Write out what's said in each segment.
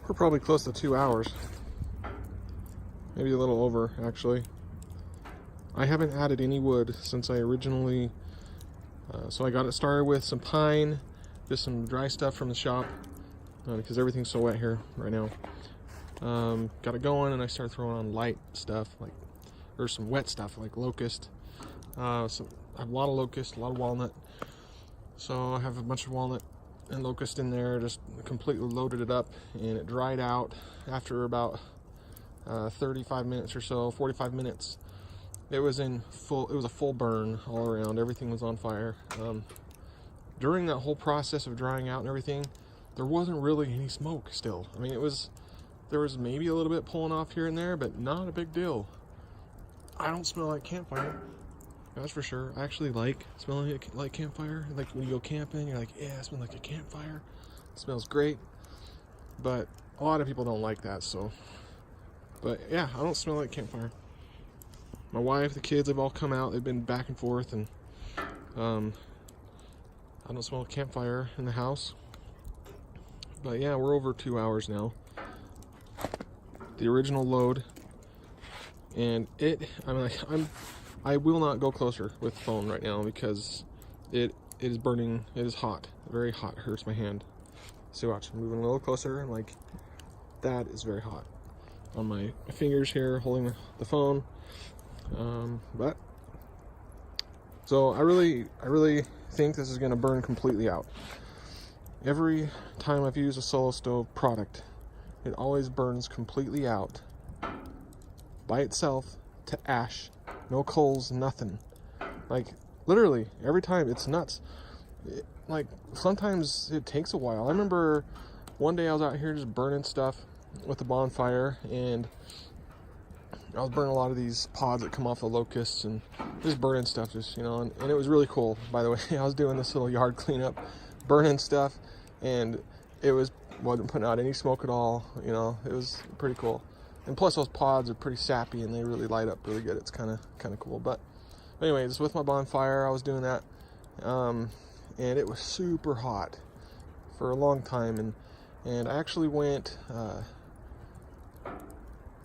We're probably close to 2 hours. Maybe a little over, actually. I haven't added any wood since I originally... so I got it started with some pine, just some dry stuff from the shop, because everything's so wet here right now. Got it going, and I started throwing on light stuff, or some wet stuff, like locust. So I have a lot of locust, a lot of walnut. So I have a bunch of walnut and locust in there, just completely loaded it up, and it dried out after about 35 minutes or so, 45 minutes. It was a full burn all around. Everything was on fire. During that whole process of drying out and everything, there wasn't really any smoke still. I mean, there was maybe a little bit pulling off here and there, but not a big deal. I don't smell like campfire, that's for sure. I actually like smelling like campfire. Like when you go camping, you're like, yeah, I smell like a campfire. It smells great. But a lot of people don't like that, so. But yeah, I don't smell like campfire. My wife, the kids, they've all come out. They've been back and forth, and I don't smell campfire in the house. But yeah, we're over 2 hours now. The original load, and I will not go closer with the phone right now because it is burning. It is hot, very hot. It hurts my hand. So watch, I'm moving a little closer, and like that is very hot on my fingers here, holding the phone. But so I really think this is going to burn completely out. Every time I've used a solo stove product, it always burns completely out by itself to ash. No coals, nothing. Like literally every time. It's nuts. Like sometimes it takes a while. I remember one day I was out here just burning stuff with the bonfire, and I was burning a lot of these pods that come off the locusts, and just burning stuff, just, and it was really cool. By the way, I was doing this little yard cleanup, burning stuff, and it wasn't putting out any smoke at all. It was pretty cool. And plus those pods are pretty sappy, and they really light up really good. It's kind of cool. But anyways, with my bonfire, I was doing that, and it was super hot for a long time, and I actually went.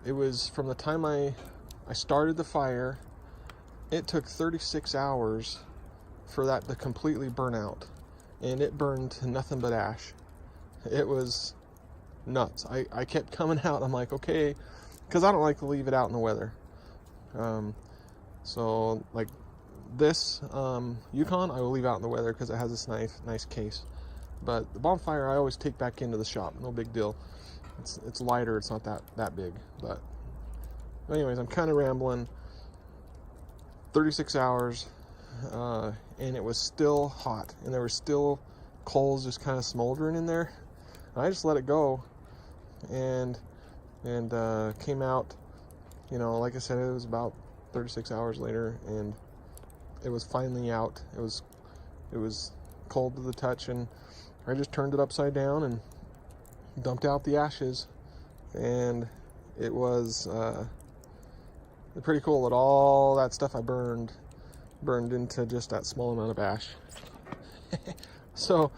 It was from the time I started the fire, it took 36 hours for that to completely burn out, and it burned to nothing but ash. It was nuts. I kept coming out. I'm like, okay, because I don't like to leave it out in the weather. So like this Yukon, I will leave out in the weather because it has this nice case. But the bonfire, I always take back into the shop. No big deal. It's lighter. It's not that big. But anyways, I'm kind of rambling. 36 hours, and it was still hot, and there were still coals just kind of smoldering in there. And I just let it go, and came out. Like I said, it was about 36 hours later, and it was finally out. It was cold to the touch, and I just turned it upside down and dumped out the ashes, and it was pretty cool that all that stuff I burned into just that small amount of ash. So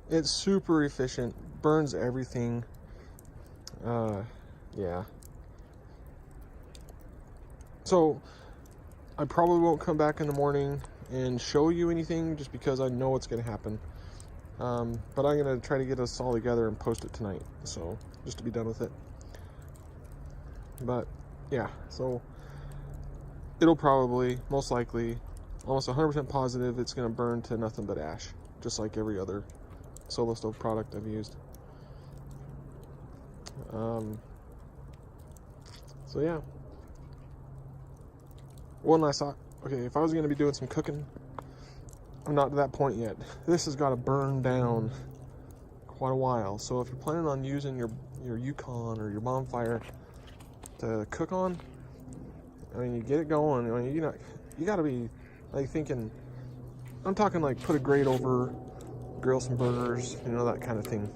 it's super efficient, burns everything. Yeah. So I probably won't come back in the morning and show you anything just because I know what's going to happen. But I'm going to try to get us all together and post it tonight, so just to be done with it. But yeah, so it'll probably, most likely, almost 100% positive, it's going to burn to nothing but ash, just like every other solo stove product I've used. So yeah. One last thought. Okay, if I was going to be doing some cooking, I'm not to that point yet. This has got to burn down quite a while. So if you're planning on using your Yukon or your bonfire to cook on, I mean, you get it going. I mean, you got to be like thinking. I'm talking like put a grate over, grill some burgers, that kind of thing.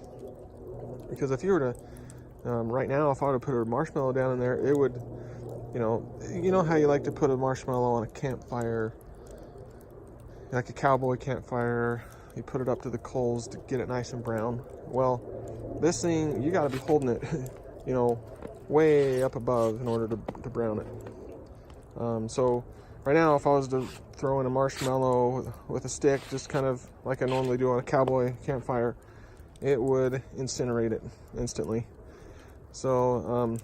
Because if you were to, right now, if I were to put a marshmallow down in there, it would, you know how you like to put a marshmallow on a campfire, like a cowboy campfire, you put it up to the coals to get it nice and brown. Well, this thing, you got to be holding it, you know, way up above in order to brown it. So right now, if I was to throw in a marshmallow with a stick, just kind of like I normally do on a cowboy campfire, it would incinerate it instantly. So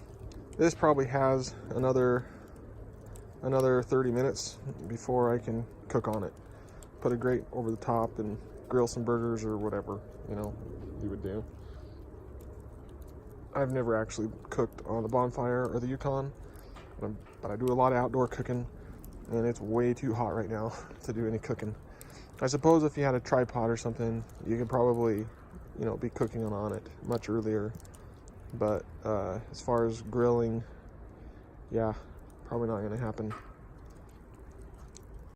this probably has another 30 minutes before I can cook on it. Put a grate over the top and grill some burgers or whatever, you know, you would do. I've never actually cooked on the bonfire or the Yukon, but I do a lot of outdoor cooking, and it's way too hot right now to do any cooking. I suppose if you had a tripod or something, you could probably, you know, be cooking on it much earlier. But as far as grilling, yeah, probably not going to happen.